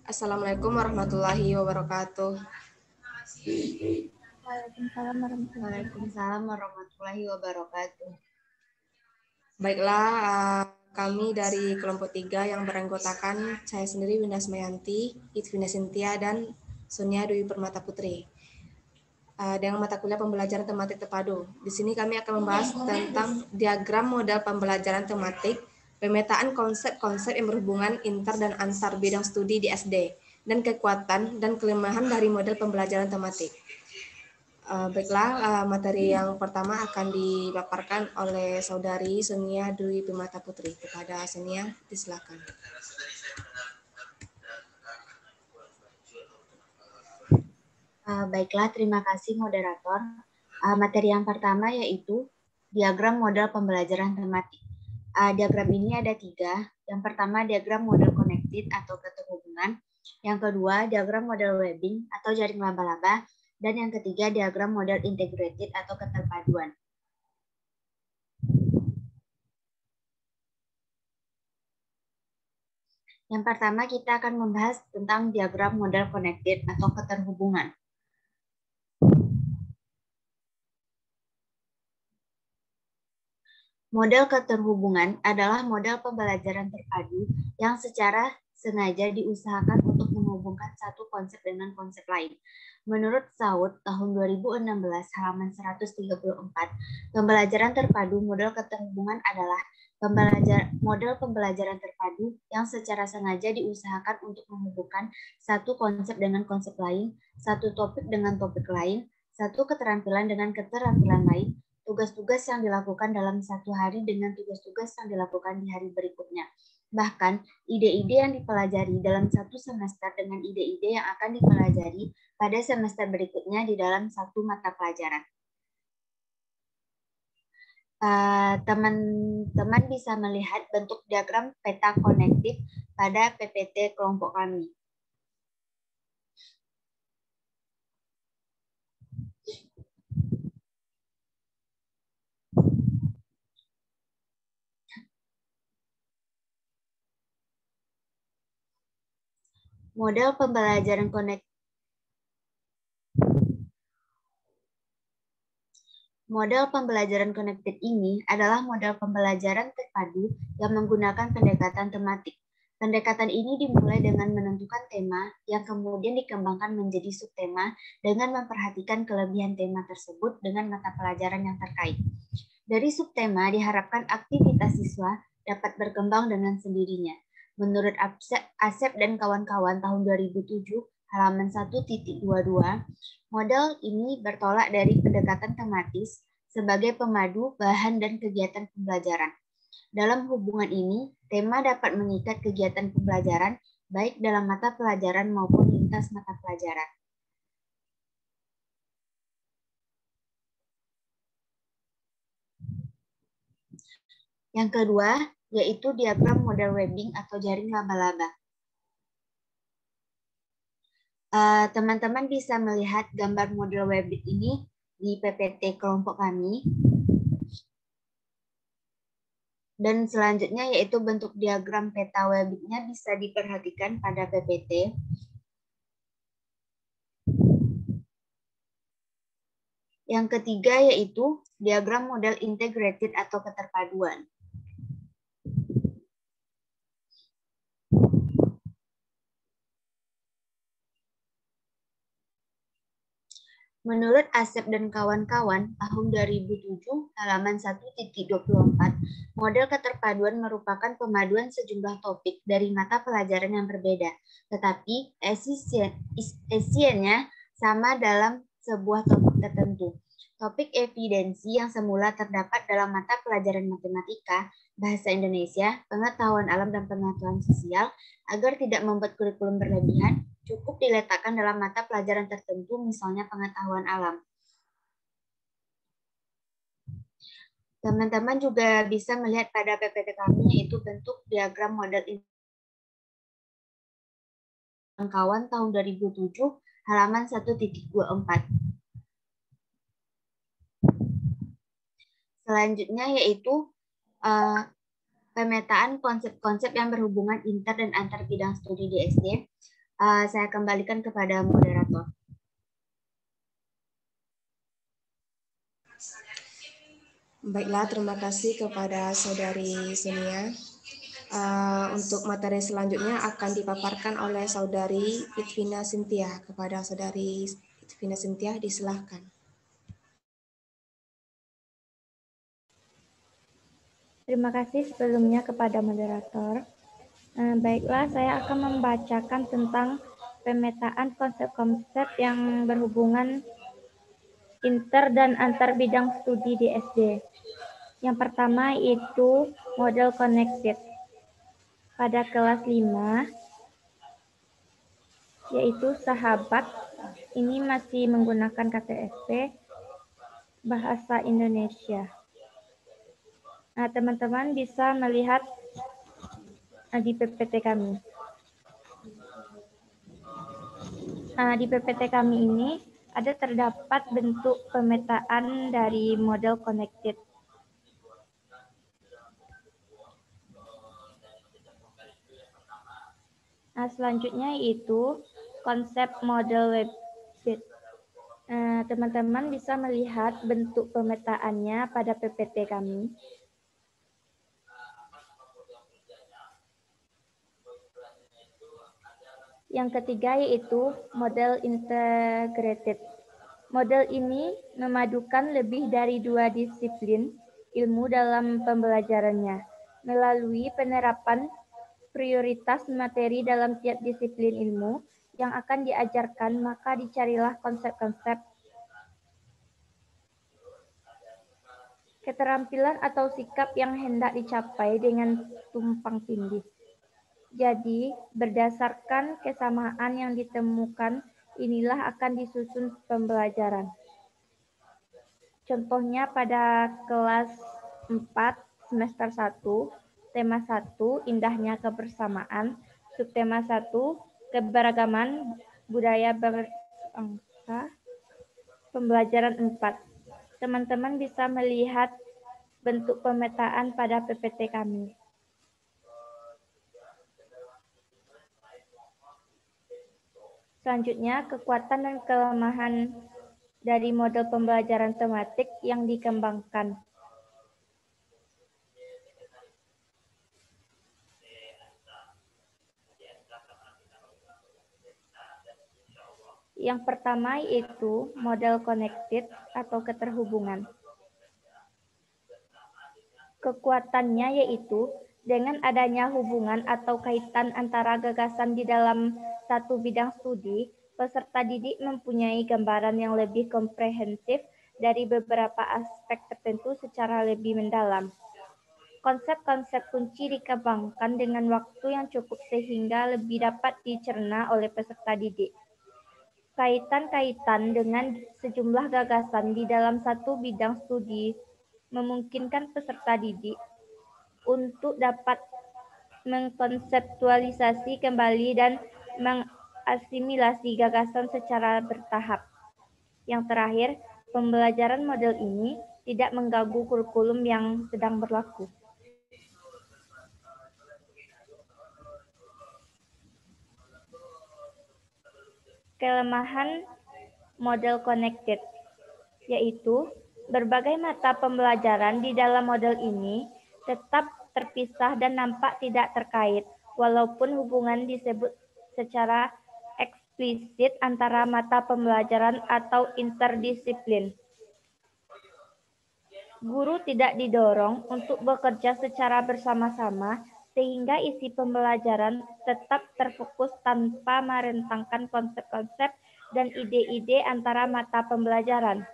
Assalamualaikum warahmatullahi wabarakatuh. Waalaikumsalam warahmatullahi wabarakatuh. Baiklah, kami dari kelompok 3 yang beranggotakan saya sendiri Winda Smayanti, Itfina Sintia, dan Sonia Dwi Permata Putri. Dengan mata kuliah pembelajaran tematik terpadu. Di sini kami akan membahas tentang diagram model pembelajaran tematik, pemetaan konsep-konsep yang berhubungan inter dan antar bidang studi di SD, dan kekuatan dan kelemahan dari model pembelajaran tematik. Baiklah, materi yang pertama akan dipaparkan oleh Saudari Sonia Dwi Permata Putri. Kepada Sonia, disilakan. Baiklah, terima kasih moderator. Materi yang pertama yaitu diagram model pembelajaran tematik. Diagram ini ada 3. Yang pertama diagram model connected atau keterhubungan. Yang kedua diagram model webbing atau jaring laba-laba. Dan yang ketiga diagram model integrated atau keterpaduan. Yang pertama kita akan membahas tentang diagram model connected atau keterhubungan. Model keterhubungan adalah model pembelajaran terpadu yang secara sengaja diusahakan untuk menghubungkan satu konsep dengan konsep lain. Menurut Saud tahun 2016 halaman 134, pembelajaran terpadu model keterhubungan adalah model pembelajaran terpadu yang secara sengaja diusahakan untuk menghubungkan satu konsep dengan konsep lain, satu topik dengan topik lain, satu keterampilan dengan keterampilan lain, tugas-tugas yang dilakukan dalam satu hari dengan tugas-tugas yang dilakukan di hari berikutnya. Bahkan, ide-ide yang dipelajari dalam satu semester dengan ide-ide yang akan dipelajari pada semester berikutnya di dalam satu mata pelajaran. Teman-teman bisa melihat bentuk diagram peta konektif pada PPT kelompok kami. Model pembelajaran Model pembelajaran connected ini adalah model pembelajaran terpadu yang menggunakan pendekatan tematik. Pendekatan ini dimulai dengan menentukan tema yang kemudian dikembangkan menjadi subtema dengan memperhatikan kelebihan tema tersebut dengan mata pelajaran yang terkait. Dari subtema diharapkan aktivitas siswa dapat berkembang dengan sendirinya. Menurut Asep dan kawan-kawan tahun 2007, halaman 1.22, model ini bertolak dari pendekatan tematis sebagai pemadu bahan dan kegiatan pembelajaran. Dalam hubungan ini, tema dapat mengikat kegiatan pembelajaran baik dalam mata pelajaran maupun lintas mata pelajaran. Yang kedua, yaitu diagram model webbing atau jaring laba-laba. Teman-teman bisa melihat gambar model webbing ini di PPT kelompok kami. Dan selanjutnya yaitu bentuk diagram peta webbing-nya bisa diperhatikan pada PPT. Yang ketiga yaitu diagram model integrated atau keterpaduan. Menurut Asep dan kawan-kawan, tahun 2007, halaman 1.24, model keterpaduan merupakan pemaduan sejumlah topik dari mata pelajaran yang berbeda, tetapi esiennya sama dalam sebuah topik tertentu. Topik evidensi yang semula terdapat dalam mata pelajaran matematika, bahasa Indonesia, pengetahuan alam dan pengetahuan sosial, agar tidak membuat kurikulum berlebihan, cukup diletakkan dalam mata pelajaran tertentu, misalnya pengetahuan alam. Teman-teman juga bisa melihat pada PPT kami, yaitu bentuk diagram model kawan tahun 2007, halaman 1.24. Selanjutnya yaitu pemetaan konsep-konsep yang berhubungan inter dan antar bidang studi di SD. Saya kembalikan kepada moderator. Baiklah, terima kasih kepada Saudari Sonia. Untuk materi selanjutnya akan dipaparkan oleh Saudari Itvina Sintia. Kepada Saudari Itvina Sintia, disilahkan. Terima kasih sebelumnya kepada moderator. Baiklah, saya akan membacakan tentang pemetaan konsep-konsep yang berhubungan inter dan antar bidang studi di SD. Yang pertama itu model connected. Pada kelas 5, yaitu sahabat, ini masih menggunakan KTSP Bahasa Indonesia. Nah, teman-teman bisa melihat di PPT kami. Di PPT kami ini ada terdapat bentuk pemetaan dari model connected. Nah, selanjutnya yaitu konsep model website. Teman-teman bisa melihat bentuk pemetaannya pada PPT kami. Yang ketiga yaitu model integrated. Model ini memadukan lebih dari 2 disiplin ilmu dalam pembelajarannya melalui penerapan prioritas materi dalam tiap disiplin ilmu yang akan diajarkan, maka dicarilah konsep-konsep keterampilan atau sikap yang hendak dicapai dengan tumpang tindih. Jadi, berdasarkan kesamaan yang ditemukan, inilah akan disusun pembelajaran. Contohnya pada kelas 4 semester 1, tema 1, indahnya kebersamaan, subtema 1, keberagaman budaya berbangsa, pembelajaran 4. Teman-teman bisa melihat bentuk pemetaan pada PPT kami. Selanjutnya, kekuatan dan kelemahan dari model pembelajaran tematik yang dikembangkan. Yang pertama yaitu model connected atau keterhubungan. Kekuatannya yaitu dengan adanya hubungan atau kaitan antara gagasan di dalam satu bidang studi, peserta didik mempunyai gambaran yang lebih komprehensif dari beberapa aspek tertentu secara lebih mendalam. Konsep-konsep kunci dikembangkan dengan waktu yang cukup sehingga lebih dapat dicerna oleh peserta didik. Kaitan-kaitan dengan sejumlah gagasan di dalam satu bidang studi memungkinkan peserta didik untuk dapat mengkonseptualisasi kembali dan mengasimilasi gagasan secara bertahap. Yang terakhir, pembelajaran model ini tidak mengganggu kurikulum yang sedang berlaku. Kelemahan model connected, yaitu berbagai mata pembelajaran di dalam model ini tetap terpisah dan nampak tidak terkait, walaupun hubungan disebut secara eksplisit antara mata pembelajaran atau interdisiplin. Guru tidak didorong untuk bekerja secara bersama-sama, sehingga isi pembelajaran tetap terfokus tanpa merentangkan konsep-konsep dan ide-ide antara mata pembelajaran.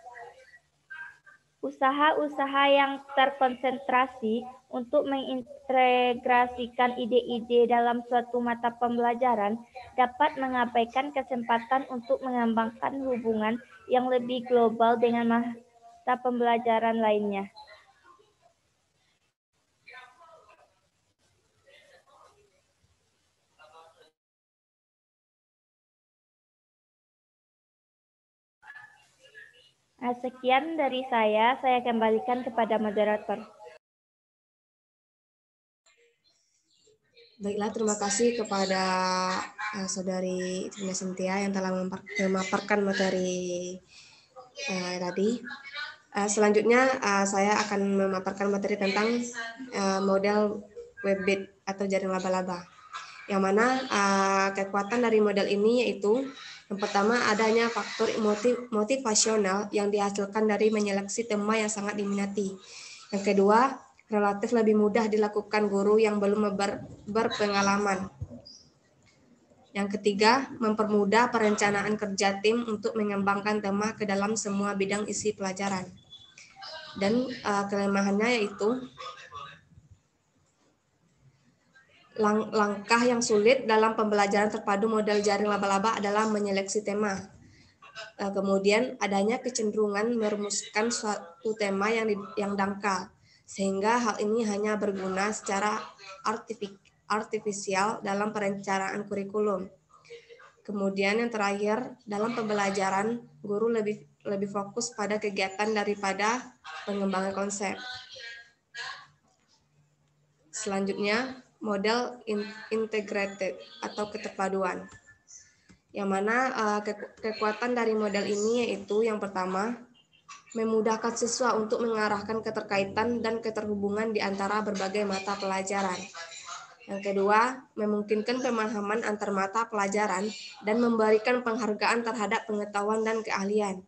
Usaha-usaha yang terkonsentrasi untuk mengintegrasikan ide-ide dalam suatu mata pembelajaran dapat mengabaikan kesempatan untuk mengembangkan hubungan yang lebih global dengan mata pembelajaran lainnya. Nah, sekian dari saya kembalikan kepada moderator. Baiklah, terima kasih kepada Saudari Itvina Cynthia yang telah memaparkan materi tadi. Selanjutnya saya akan memaparkan materi tentang model Webbit atau jaring laba-laba. Yang mana kekuatan dari model ini yaitu yang pertama adanya faktor motivasional yang dihasilkan dari menyeleksi tema yang sangat diminati. Yang kedua, relatif lebih mudah dilakukan guru yang belum berpengalaman. Yang ketiga, mempermudah perencanaan kerja tim untuk mengembangkan tema ke dalam semua bidang isi pelajaran. Dan kelemahannya yaitu langkah yang sulit dalam pembelajaran terpadu model jaring laba-laba adalah menyeleksi tema. Kemudian adanya kecenderungan merumuskan suatu tema yang dangkal, sehingga hal ini hanya berguna secara artifisial dalam perencanaan kurikulum. Kemudian yang terakhir, dalam pembelajaran, guru lebih fokus pada kegiatan daripada pengembangan konsep. Selanjutnya, model integrated atau keterpaduan. Yang mana kekuatan dari model ini yaitu yang pertama, memudahkan siswa untuk mengarahkan keterkaitan dan keterhubungan di antara berbagai mata pelajaran. Yang kedua, memungkinkan pemahaman antar mata pelajaran dan memberikan penghargaan terhadap pengetahuan dan keahlian.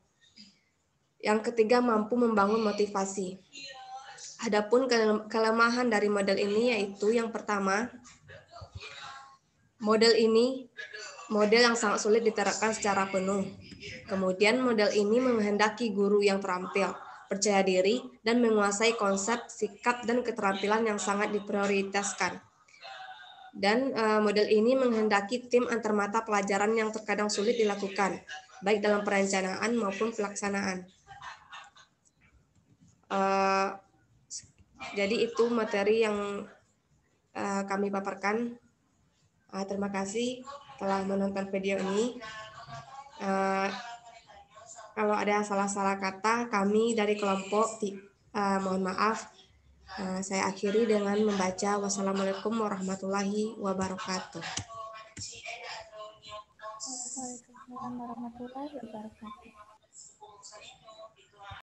Yang ketiga, mampu membangun motivasi. Adapun kelemahan dari model ini yaitu yang pertama, model yang sangat sulit diterapkan secara penuh. Kemudian model ini menghendaki guru yang terampil, percaya diri, dan menguasai konsep, sikap, dan keterampilan yang sangat diprioritaskan. Dan model ini menghendaki tim antar mata pelajaran yang terkadang sulit dilakukan, baik dalam perencanaan maupun pelaksanaan. Jadi itu materi yang kami paparkan. Terima kasih telah menonton video ini. Kalau ada salah-salah kata, kami dari kelompok mohon maaf. Saya akhiri dengan membaca wassalamualaikum warahmatullahi wabarakatuh. Waalaikumsalam warahmatullahi wabarakatuh.